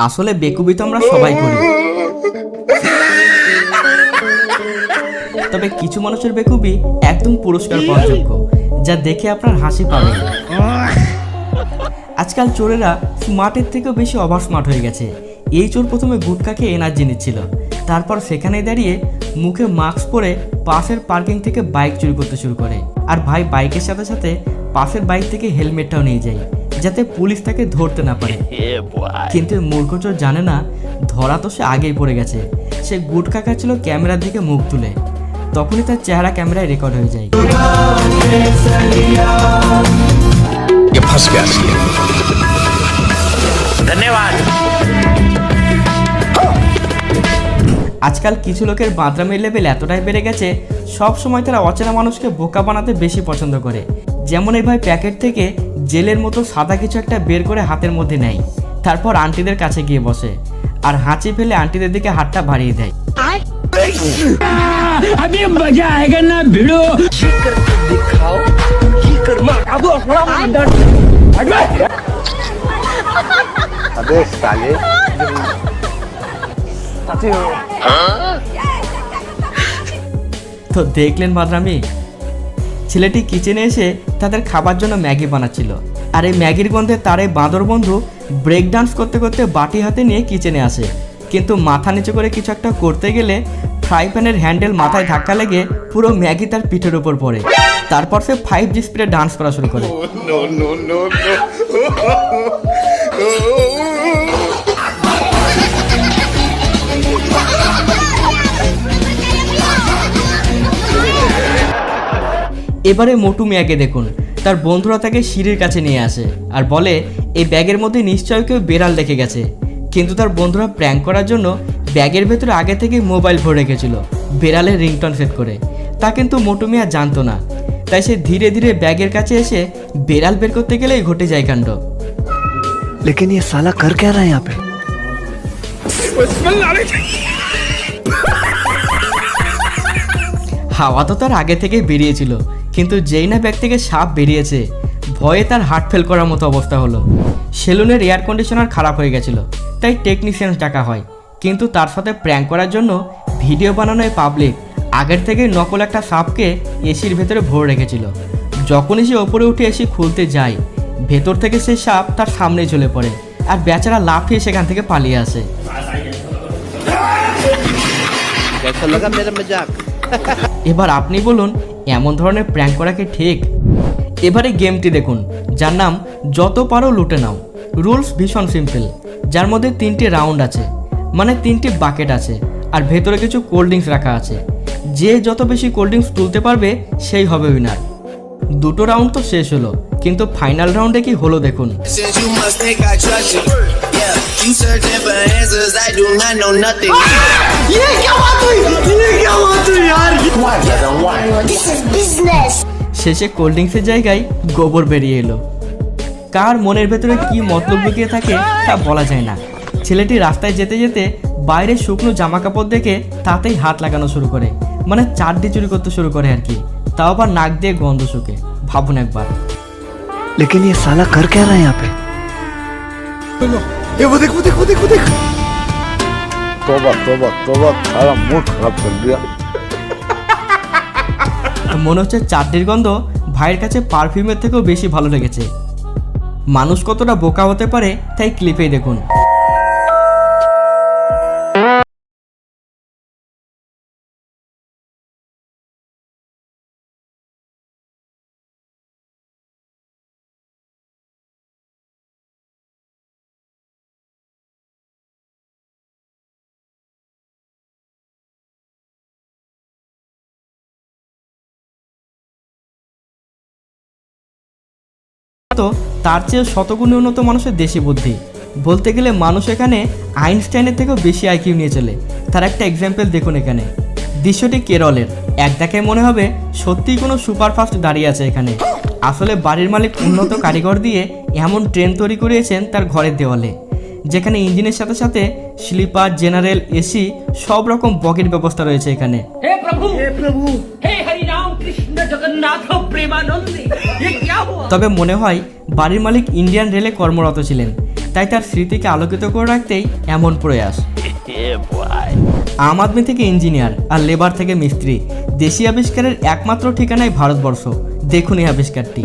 আসলে বেকুবি তো আমরা সবাই করি, তবে কিছু মানুষের বেকুবি একদম পুরস্কার পাওয়ার যোগ্য, যা দেখে আপনার হাসি পাবে। আজকাল চোরেরা স্মার্টের থেকেও বেশি ওভার স্মার্ট হয়ে গেছে। এই চোর প্রথমে গুটখা খেয়ে এনার্জি নিচ্ছিল, তারপর সেখানে দাঁড়িয়ে মুখে মাস্ক পরে পাশের পার্কিং থেকে বাইক চুরি করতে শুরু করে। আর ভাই বাইকের সাথে সাথে পাশের বাইক থেকে হেলমেটটাও নিয়ে যায়, যাতে পুলিশ তাকে ধরতে না পারে। কিন্তু মূর্খ চোর জানে না, ধরা তো সে আগেই পড়ে গেছে। সে গুটখা খাচ্ছিল ক্যামেরার দিকে মুখ তুলে, তখনই তার চেহারা ক্যামেরায় রেকর্ড হয়ে যায়। ধন্যবাদ। আজকাল কিছু লোকের বাদরামের লেভেল এতটাই বেড়ে গেছে, সব সময় তারা অচেনা মানুষকে বোকা বানাতে বেশি পছন্দ করে। যেমন এই ভাই প্যাকেট থেকে জেলের মতো সাদা কিছু একটা বের করে হাতের মধ্যে নেয়, তারপর আন্টিদের কাছে গিয়ে বসে আর হাঁচি ফেলে আন্টিদের দিকে হাতটা বাড়িয়ে দেয়। তো দেখলেন বাদরামি, ছেলেটি কিচেনে এসে তাদের খাবার জন্য ম্যাগি বানাচ্ছিল, আর এই ম্যাগির গন্ধে তার এই বাঁদর বন্ধু ব্রেক ডান্স করতে করতে বাটি হাতে নিয়ে কিচেনে আসে। কিন্তু মাথা নিচু করে কিছু একটা করতে গেলে ফ্রাই প্যানের হ্যান্ডেল মাথায় ধাক্কা লেগে পুরো ম্যাগি তার পিঠের উপর পড়ে। তারপর সে 5G স্পিডে ডান্স করা শুরু করে। এবারে মোটু মিয়াকে দেখুন, তার বন্ধুরা তাকে সিঁড়ির কাছে নিয়ে আসে আর বলে এই ব্যাগের মধ্যে নিশ্চয়ই কেউ বেড়াল রেখে গেছে। কিন্তু তার বন্ধুরা প্র্যাঙ্ক করার জন্য ব্যাগের ভেতরে আগে থেকে মোবাইল ভরে রেখেছিল বেড়ালের রিংটন সেট করে। তা কিন্তু মোটু মিয়া জানতো না, তাই সে ধীরে ধীরে ব্যাগের কাছে এসে বেড়াল বের করতে গেলেই ঘটে যায় কাণ্ড। लेकिन ये साला कर क्या रहा है यहाँ पे? হাওয়া তো তার আগে থেকে বেরিয়েছিল, কিন্তু যেই না ব্যাগ থেকে সাপ বেরিয়েছে, ভয়ে তার হার্ট ফেল করার মতো অবস্থা হলো। সেলুনের এয়ার কন্ডিশনার খারাপ হয়ে গেছিল, তাই টেকনিশিয়ান ডাকা হয়। কিন্তু তার সাথে প্র্যাঙ্ক করার জন্য ভিডিও বানানোয় পাবলিক আগের থেকেই নকল একটা সাপকে এসির ভেতরে ভরে রেখেছিল। যখনই সে ওপরে উঠে এসি খুলতে যায়, ভেতর থেকে সেই সাপ তার সামনেই চলে পড়ে আর বেচারা লাফিয়ে সেখান থেকে পালিয়ে আসে। এবার আপনি বলুন, এমন ধরনের প্র্যাঙ্ক করা কি ঠিক? এবারে গেমটি দেখুন, যার নাম যত পারো লুটে নাও। রুলস ভীষণ সিম্পল, যার মধ্যে 3টি রাউন্ড আছে, মানে 3টি বাকেট আছে, আর ভেতরে কিছু কোল্ড ড্রিঙ্কস রাখা আছে। যে যত বেশি কোল্ড ড্রিঙ্কস তুলতে পারবে সেই হবে উইনার। 2টো রাউন্ড তো শেষ হলো, কিন্তু ফাইনাল রাউন্ডে কি হলো দেখুন। শেষে কোল্ড ড্রিঙ্কসের জায়গায় গোবর বেরিয়ে এলো। কার মনের ভেতরে কি মতলব লুকিয়ে থাকে তা বলা যায় না। ছেলেটি রাস্তায় যেতে যেতে বাইরে শুকনো জামা কাপড় দেখে তাতেই হাত লাগানো শুরু করে, মানে চারটি চুরি করতে শুরু করে আর কি, তাও আবার নাক দিয়ে গন্ধ শুকে। ভাবুন একবার। लेकिन ये साला कर क्या रहा है यहाँ पे? वो देख वो देख वो देख वो देख। तौबा तौबा तौबा, सारा मूड खराब कर दिया। মনে হচ্ছে চারটির গন্ধ ভাইয়ের কাছে পারফিউমের থেকেও বেশি ভালো লেগেছে। মানুষ কতটা বোকা হতে পারে তাই ক্লিপেই দেখুন। তো তার চেয়ে শতগুণে উন্নত মানুষের দেশি বুদ্ধি। বলতে গেলে মানুষ এখানে আইনস্টাইনের থেকেও বেশি আইকিউ নিয়ে চলে। তার একটা এক্সাম্পল দেখুন এখানে। দৃশ্যটি কেরলের। এক দেখায় মনে হবে সত্যিই কোনো সুপারফাস্ট দাঁড়িয়ে আছে এখানে। আসলে বাড়ির মালিক উন্নত কারিগর দিয়ে এমন ট্রেন তৈরি করিয়েছেন তার ঘরের দেওয়ালে, যেখানে ইঞ্জিনের সাথে সাথে স্লিপার, জেনারেল, এসি সব রকম বগির ব্যবস্থা রয়েছে এখানে। हे प्रभु हे हरि राम कृष्ण जगन्नाथ प्रेमानंद, ये क्या हुआ? তবে মনে হয় বাড়ির মালিক ইন্ডিয়ান রেলে কর্মরত ছিলেন, তাই তার স্মৃতিকে আলোকিত করে রাখতেই এমন প্রয়াস। আম আদমি থেকে ইঞ্জিনিয়ার আর লেবার থেকে মিস্ত্রি, দেশি আবিষ্কারের একমাত্র ঠিকানাই ভারতবর্ষ। দেখুন এই আবিষ্কারটি।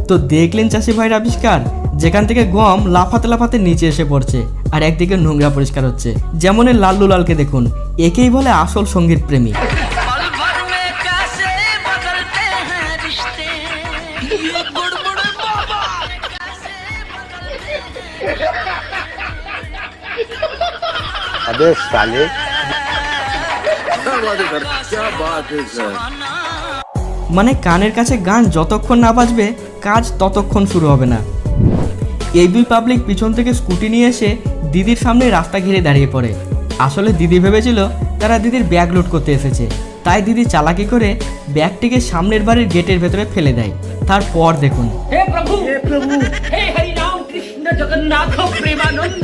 তো দেখলেন চাষি ভাইয়ের আবিষ্কার, যেখান থেকে গম লাফাতে লাফাতে নিচে এসে পড়ছে আর একদিকে নোংরা পরিষ্কার হচ্ছে। যেমন এই লাল্লু লালকে দেখুন, একেই বলে আসল সঙ্গীত প্রেমী। अबे साले মানে কানের কাছে গান যতক্ষণ না বাজবে কাজ ততক্ষণ শুরু হবে না। এই দুই পাবলিক পিছন থেকে স্কুটি নিয়ে এসে দিদির সামনে রাস্তা ঘিরে দাঁড়িয়ে পড়ে। আসলে দিদি ভেবেছিল তারা দিদির ব্যাগ লোড করতে এসেছে, তাই দিদি চালাকি করে ব্যাগটিকে সামনের বাড়ির গেটের ভেতরে ফেলে দেয়। তারপর দেখুন, हे प्रभु हे हरि राम कृष्ण जगन्नाथ प्रेमानंद,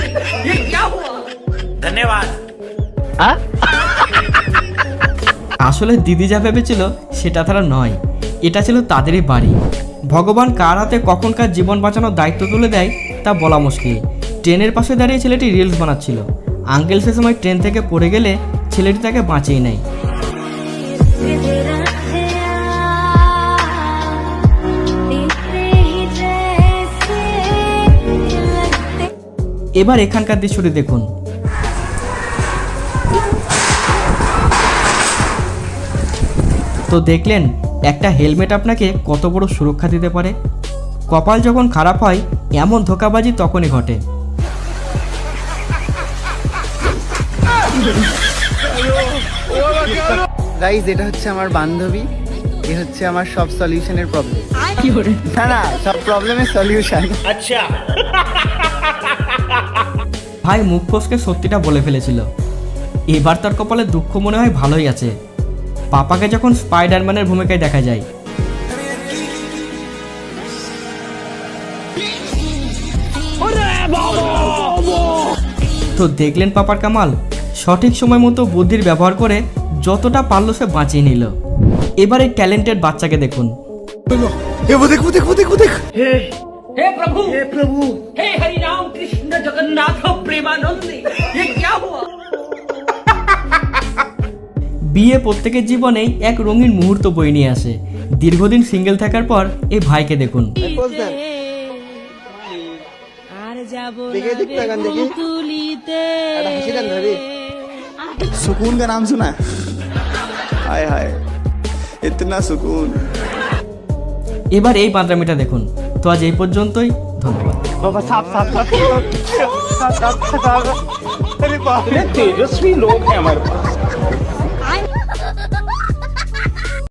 ये क्या हुआ? আসলে দিদি যা ভেবেছিল সেটা তারা নয়, এটা ছিল তাদেরই বাড়ি। ভগবান কার হাতে কখন কার জীবন বাঁচানোর দায়িত্ব তুলে দেয় তা বলা মুশকিল। ট্রেনের পাশে দাঁড়িয়ে ছেলেটি রিলস বানাচ্ছিল। আঙ্কেল সে সময় ট্রেন থেকে পড়ে গেলে ছেলেটি তাকে বাঁচিয়ে নেয়। এবার এখানকার দৃশ্যটি দেখুন। তো দেখলেন একটা হেলমেট আপনাকে কত বড় সুরক্ষা দিতে পারে। কপাল যখন খারাপ হয় এমন ধোঁকাবাজি তখনই ঘটে। গাইজ, এটা হচ্ছে আমার বান্ধবী, এ হচ্ছে আমার সব সলিউশনের প্রবলেম। না না, সব প্রবলেমের সলিউশন। ভাই মুখ ফসকে সত্যিটা বলে ফেলেছিল। এবার তার কপালে দুঃখ মনে হয় ভালোই আছে। পাপাকে যখন স্পাইডারম্যানের ভূমিকায় দেখা যায়। তো দেখলেন পাপার কামাল, সঠিক সময় মতো বুদ্ধির ব্যবহার করে যতটা পারলো সে বাঁচিয়ে নিল। এবার এই ট্যালেন্টেড বাচ্চাকে দেখুন। हे प्रभु हे हरि राम कृष्ण जगन्नाथ प्रेमानंद, ये क्या हुआ? বিয়ে প্রত্যেকের জীবনেই এক রঙিন মুহূর্ত বয়ে নিয়ে আসে। দীর্ঘদিন সিঙ্গেল থাকার পর এই ভাইকে দেখুন। सुकून का नाम सुना? हाय हाय, इतना सुकून। এবার এই বাঁদরামিটা দেখুন। তো আজ এই পর্যন্তই, ধন্যবাদ। तेजस्वी लोग हैं हमारे पास।